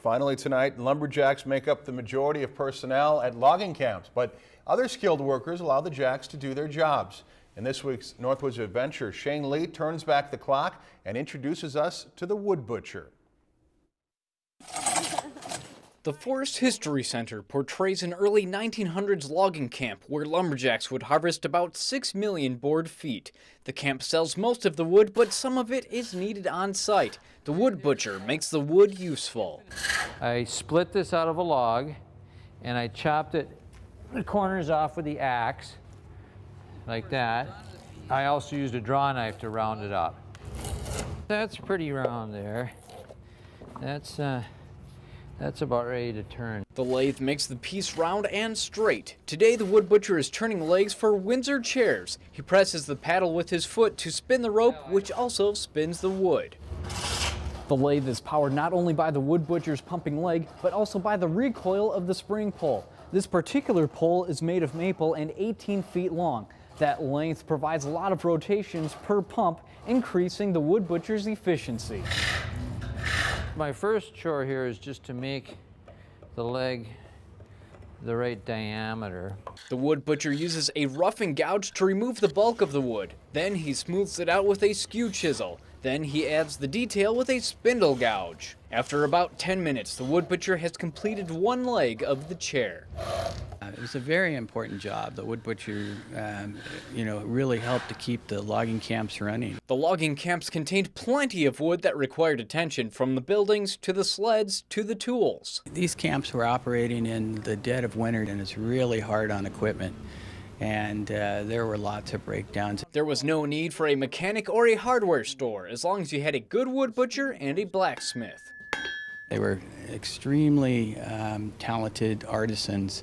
Finally tonight, lumberjacks make up the majority of personnel at logging camps, but other skilled workers allow the jacks to do their jobs. In this week's Northwoods Adventure, Shane Lee turns back the clock and introduces us to the wood butcher. The Forest History Center portrays an early 1900s logging camp where lumberjacks would harvest about 6 million board feet. The camp sells most of the wood, but some of it is needed on site. The wood butcher makes the wood useful. I split this out of a log and I chopped the corners off with the axe, like that. I also used a draw knife to round it up. That's pretty round there. That's about ready to turn. The lathe makes the piece round and straight. Today, the wood butcher is turning legs for Windsor chairs. He presses the paddle with his foot to spin the rope, which also spins the wood. The lathe is powered not only by the wood butcher's pumping leg, but also by the recoil of the spring pole. This particular pole is made of maple and 18 feet long. That length provides a lot of rotations per pump, increasing the wood butcher's efficiency. My first chore here is just to make the leg the right diameter. The wood butcher uses a roughing gouge to remove the bulk of the wood. Then he smooths it out with a skew chisel. Then he adds the detail with a spindle gouge. After about 10 minutes, the wood butcher has completed one leg of the chair. It was a very important job. The wood butcher, really helped to keep the logging camps running. The logging camps contained plenty of wood that required attention, from the buildings to the sleds to the tools. These camps were operating in the dead of winter, and it's really hard on equipment. And there were lots of breakdowns. There was no need for a mechanic or a hardware store, as long as you had a good wood butcher and a blacksmith. They were extremely talented artisans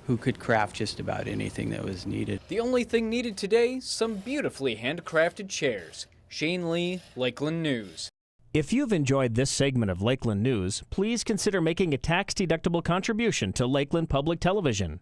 who could craft just about anything that was needed. The only thing needed today, some beautifully handcrafted chairs. Shane Lee, Lakeland News. If you've enjoyed this segment of Lakeland News, please consider making a tax-deductible contribution to Lakeland Public Television.